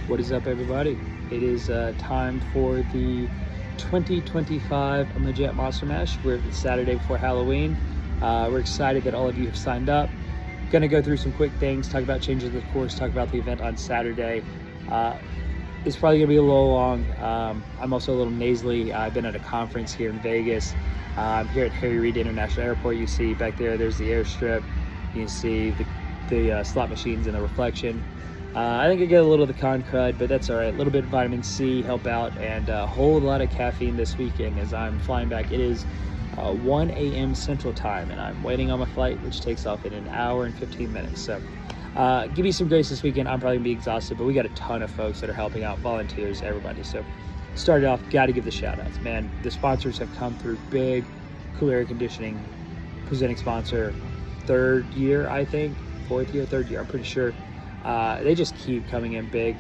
What is up, everybody? It is time for the 2025 Majette Monster Mash. We're the Saturday before Halloween. We're excited that all of you have signed up. Going to go through some quick things, talk about changes of the course, talk about the event on Saturday. It's probably going to be a little long. I'm also a little nasally. I've been at a conference here in Vegas. I'm here at Harry Reid International Airport. You see back there's the airstrip. You can see the slot machines and the reflection. I think I get a little of the con crud, but that's all right. A little bit of vitamin C help out, and a whole lot of caffeine this weekend as I'm flying back. It is 1 a.m. Central Time, and I'm waiting on my flight, which takes off in an hour and 15 minutes. So give me some grace this weekend. I'm probably going to be exhausted, but we got a ton of folks that are helping out, volunteers, everybody. So started off, got to give the shout outs. Man, the sponsors have come through big. Cool Air Conditioning, presenting sponsor, third year, I think. Third year, I'm pretty sure. They just keep coming in big.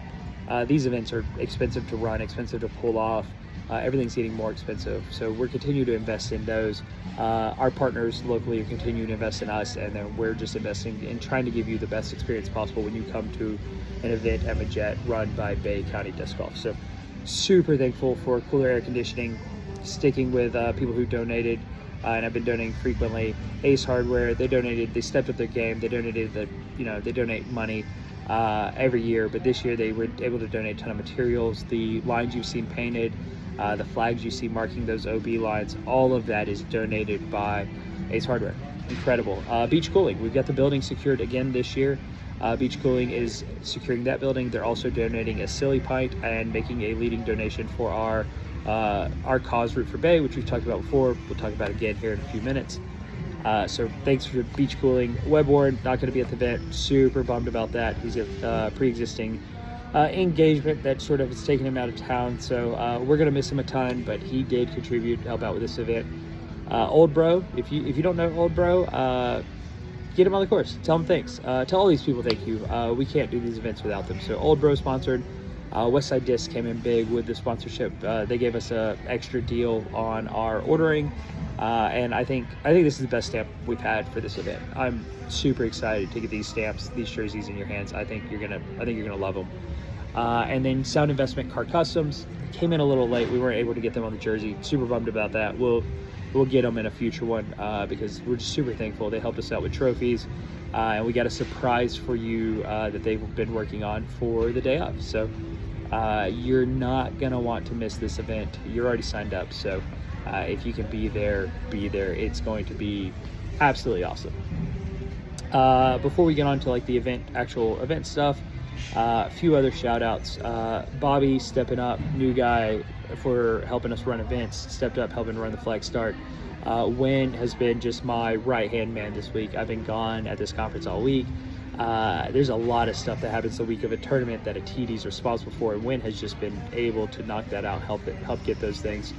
These events are expensive to run, expensive to pull off. Everything's getting more expensive. So we're continuing to invest in those. Our partners locally are continuing to invest in us, and then we're just investing in trying to give you the best experience possible when you come to an event at Majette run by Bay County Disc Golf. So super thankful for Cooler Air Conditioning, sticking with people who donated. And I've been donating frequently. Ace Hardware, they stepped up their game. They donated they donate money every year, but this year they were able to donate a ton of materials. The lines you've seen painted, the flags you see marking those OB lines, all of that is donated by Ace Hardware. Incredible. Beach Cooling, we've got the building secured again this year. Beach Cooling is securing that building. They're also donating a silly pint and making a leading donation for our cause, Root for Bay, which we've talked about before. We'll talk about again here in a few minutes. So thanks for Beach Cooling. Web Warren, not going to be at the event. Super bummed about that. He's a pre-existing engagement that sort of has taken him out of town. So we're going to miss him a ton, but he did contribute, help out with this event. Old Bro, if you don't know Old Bro, get him on the course. Tell him thanks. Tell all these people thank you. We can't do these events without them. So Old Bro sponsored. Westside Disc came in big with the sponsorship. They gave us an extra deal on our ordering, and I think this is the best stamp we've had for this event. I'm super excited to get these stamps, these jerseys in your hands. I think you're gonna love them. And then Sound Investment Car Customs came in a little late. We weren't able to get them on the jersey. Super bummed about that. We'll get them in a future one because we're just super thankful. They helped us out with trophies, and we got a surprise for you that they've been working on for the day of. So. You're not gonna want to miss this event. You're already signed up, so if you can be there. It's going to be absolutely awesome. Before we get on to like the actual event stuff, a few other shout outs. Bobby stepping up, new guy for helping us run events, stepped up helping run the flag start. Wynn has been just my right hand man this week. I've been gone at this conference all week. There's a lot of stuff that happens the week of a tournament that a TD is responsible for, and Wynn has just been able to knock that out, help get those things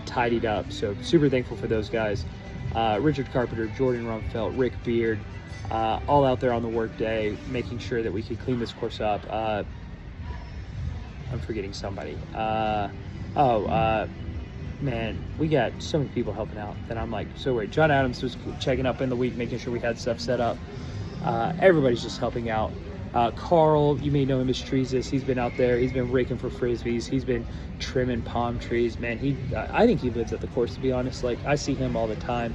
tidied up. So super thankful for those guys. Richard Carpenter, Jordan Rumfelt, Rick Beard, all out there on the work day, making sure that we could clean this course up. I'm forgetting somebody. Man, we got so many people helping out that I'm like so worried. John Adams was checking up in the week, making sure we had stuff set up. Everybody's just helping out. Carl, you may know him as Treesus. He's been out there. He's been raking for frisbees. He's been trimming palm trees. Man, I think he lives at the course, to be honest. Like, I see him all the time.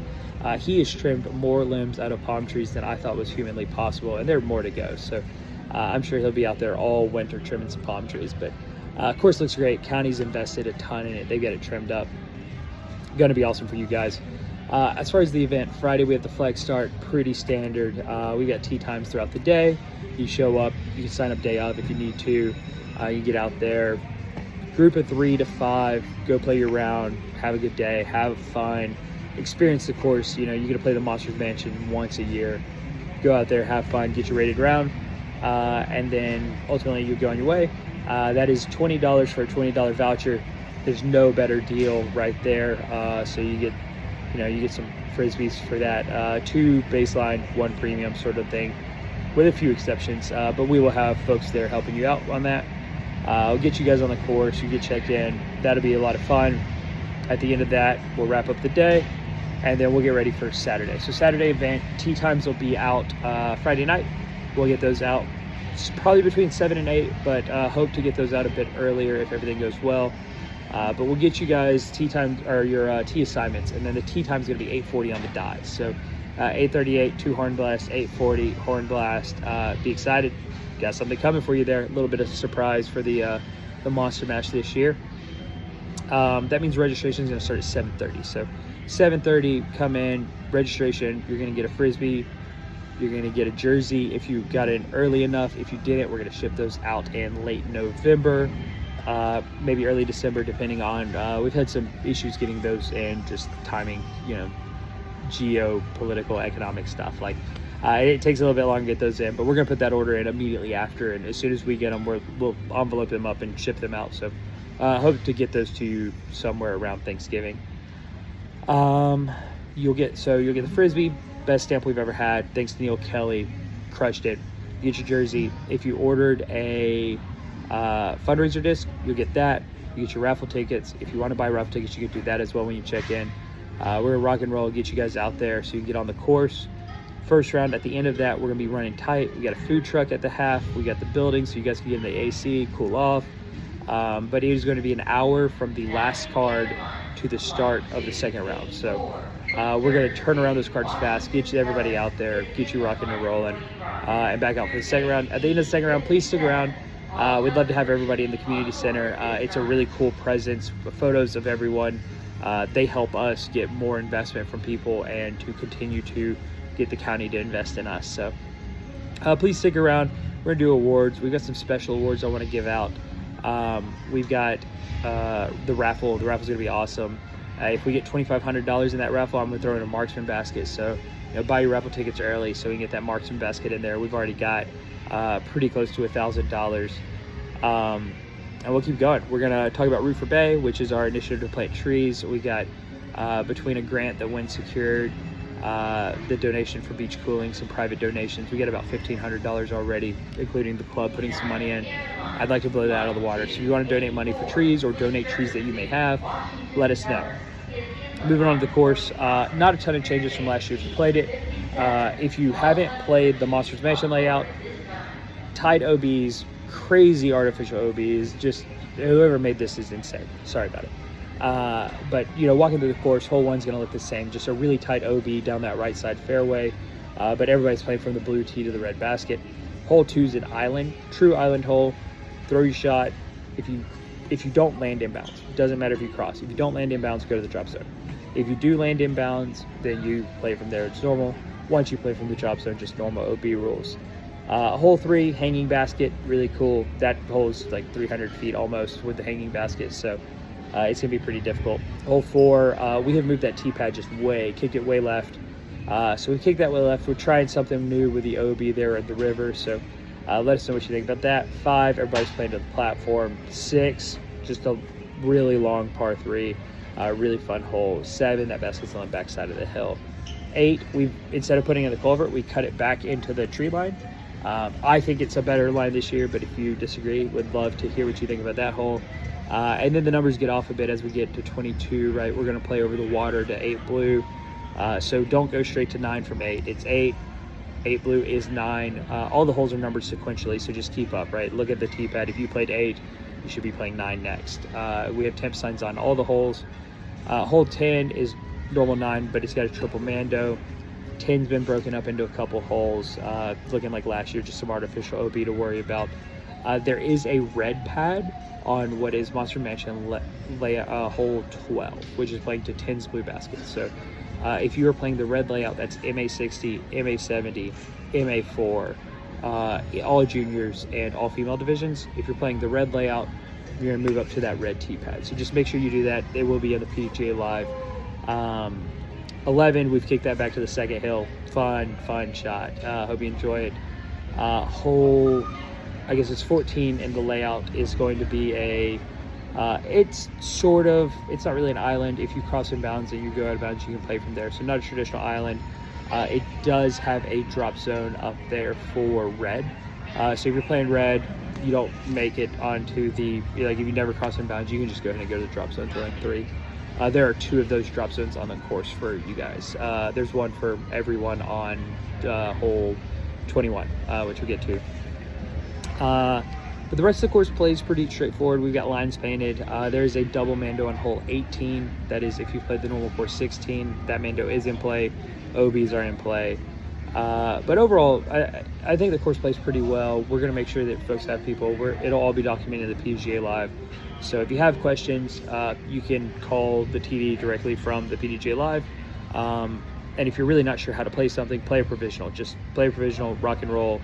He has trimmed more limbs out of palm trees than I thought was humanly possible, and there are more to go. So I'm sure he'll be out there all winter trimming some palm trees. But course looks great. County's invested a ton in it. They got it trimmed up. Going to be awesome for you guys. As far as the event, Friday we have the flag start, pretty standard. We got tee times throughout the day. You show up, you can sign up day of if you need to. You get out there, group of 3 to 5, go play your round, have a good day, have fun, experience the course. You get to play the Monsters Mansion once a year. Go out there, have fun, get your rated round, and then ultimately you go on your way. That is $20 for a $20 voucher. There's no better deal right there. So you get some frisbees for that. 2 baseline, 1 premium sort of thing, with a few exceptions. But we will have folks there helping you out on that. I'll get you guys on the course. You get checked in. That'll be a lot of fun. At the end of that, we'll wrap up the day, and then we'll get ready for Saturday. So Saturday event, tee times will be out Friday night. We'll get those out. It's probably between 7 and 8, but hope to get those out a bit earlier if everything goes well. But we'll get you guys tee time, or your tee assignments, and then the tee time is going to be 8:40 on the dot. So 8:38, 2 horn blast, 8:40 horn blast. Be excited. Got something coming for you there. A little bit of a surprise for the Monster Mash this year. That means registration is going to start at 7:30. So 7:30, come in, registration. You're going to get a Frisbee. You're going to get a jersey if you got in early enough. If you didn't, we're going to ship those out in late November, maybe early December, depending on, we've had some issues getting those in, just timing, you know, geopolitical, economic stuff. Like, it takes a little bit longer to get those in, but we're going to put that order in immediately after, and as soon as we get them, we'll envelope them up and ship them out. So hope to get those to you somewhere around Thanksgiving. You'll get the Frisbee, best stamp we've ever had. Thanks to Neil Kelly, crushed it. You get your jersey. If you ordered a fundraiser disc, you'll get that. You get your raffle tickets. If you want to buy raffle tickets, you can do that as well when you check in. We're gonna rock and roll, get you guys out there so you can get on the course. First round, at the end of that, we're gonna be running tight. We got a food truck at the half. We got the building so you guys can get in the AC, cool off. But it is going to be an hour from the last card to the start of the second round. So we're going to turn around those cards fast, get you everybody out there, get you rocking and rolling, and back out for the second round. At the end of the second round, please stick around. We'd love to have everybody in the community center. It's a really cool presence, photos of everyone. They help us get more investment from people and to continue to get the county to invest in us. So please stick around. We're going to do awards. We've got some special awards I want to give out. We've got the raffle. The raffle's going to be awesome. If we get $2,500 in that raffle, I'm going to throw in a marksman basket. So, you know, buy your raffle tickets early so we can get that marksman basket in there. We've already got pretty close to $1,000. And we'll keep going. We're going to talk about Root for Bay, which is our initiative to plant trees. We got between a grant that Wynn secured, the donation for beach cooling, some private donations. We got about $1,500 already, including the club putting some money in. I'd like to blow that out of the water. So if you want to donate money for trees or donate trees that you may have, let us know. Moving on to the course, not a ton of changes from last year if you played it. If you haven't played the Monsters Mansion layout, tied OBs, crazy artificial OBs, just whoever made this is insane. Sorry about it. But, you know, walking through the course, hole one's going to look the same, just a really tight OB down that right side fairway. But everybody's playing from the blue tee to the red basket. Hole two's an island, true island hole. Throw your shot. If you don't land inbounds, it doesn't matter if you cross. If you don't land inbounds, go to the drop zone. If you do land inbounds, then you play from there. It's normal. Once you play from the drop zone, just normal OB rules. Hole three, hanging basket, really cool. That hole is like 300 feet almost with the hanging basket, so it's gonna be pretty difficult. Hole four, we have moved that tee pad kicked it way left. So we kicked that way left. We're trying something new with the OB there at the river, so let us know what you think about that. 5, everybody's playing to the platform. 6, just a really long par 3, really fun hole. 7, that basket's on the backside of the hill. 8, instead of putting in the culvert, we cut it back into the tree line. I think it's a better line this year, but if you disagree, would love to hear what you think about that hole. And then the numbers get off a bit as we get to 22, right? We're going to play over the water to 8 blue. So don't go straight to 9 from 8. It's 8. 8 blue is 9. All the holes are numbered sequentially, so just keep up, right? Look at the tee pad. If you played 8, you should be playing 9 next. We have temp signs on all the holes. Hole 10 is normal 9, but it's got a triple mando. 10's been broken up into a couple holes, looking like last year, just some artificial OB to worry about. There is a red pad on what is Monster Mansion hole 12, which is playing to 10's blue baskets. So if you are playing the red layout, that's MA60, MA70, MA4, all juniors and all female divisions. If you're playing the red layout, you're gonna move up to that red tee pad. So just make sure you do that. It will be on the PGA Live. 11, we've kicked that back to the second hill. Fun shot. Hope you enjoy it. Hole, I guess it's 14, and the layout is going to be it's not really an island. If you cross in bounds and you go out of bounds, you can play from there. So not a traditional island. It does have a drop zone up there for red. So if you're playing red, you don't make it onto the, like if you never cross in bounds, you can just go ahead and go to the drop zone throwing 3. There are 2 of those drop zones on the course for you guys. There's one for everyone on hole 21, which we'll get to. But the rest of the course play is pretty straightforward. We've got lines painted. There's a double mando on hole 18. That is, if you played the normal course 16, that mando is in play. OBs are in play. But overall, I think the course plays pretty well. We're going to make sure that folks have people. It'll all be documented in the PDGA Live. So if you have questions, you can call the TD directly from the PDGA Live. And if you're really not sure how to play something, play a provisional. Just play a provisional, rock and roll.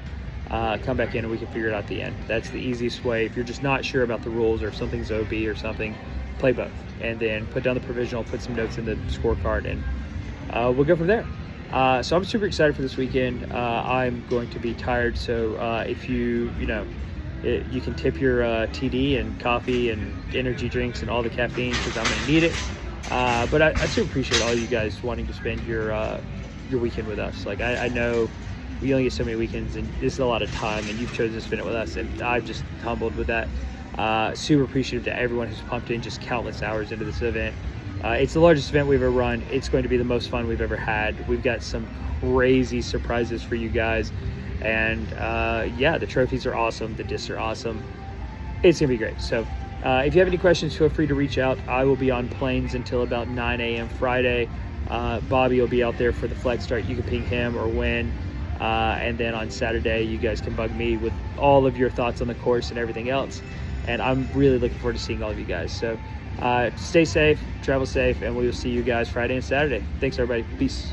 Come back in and we can figure it out at the end. That's the easiest way. If you're just not sure about the rules or if something's OB or something, play both. And then put down the provisional, put some notes in the scorecard, and we'll go from there. So I'm super excited for this weekend. I'm going to be tired, so if you can tip your TD and coffee and energy drinks and all the caffeine, because I'm going to need it. But I super appreciate all you guys wanting to spend your weekend with us. Like I know we only get so many weekends, and this is a lot of time, and you've chosen to spend it with us, and I'm just humbled with that. Super appreciative to everyone who's pumped in just countless hours into this event. It's the largest event we've ever run. It's going to be the most fun we've ever had. We've got some crazy surprises for you guys, and yeah, the trophies are awesome. The discs are awesome. It's gonna be great. So if you have any questions, feel free to reach out. I will be on planes until about 9 a.m. Friday. Bobby will be out there for the flag start. You can ping him or win. And then on Saturday, you guys can bug me with all of your thoughts on the course and everything else. And I'm really looking forward to seeing all of you guys. So stay safe, travel safe, and we will see you guys Friday and Saturday. Thanks, everybody. Peace.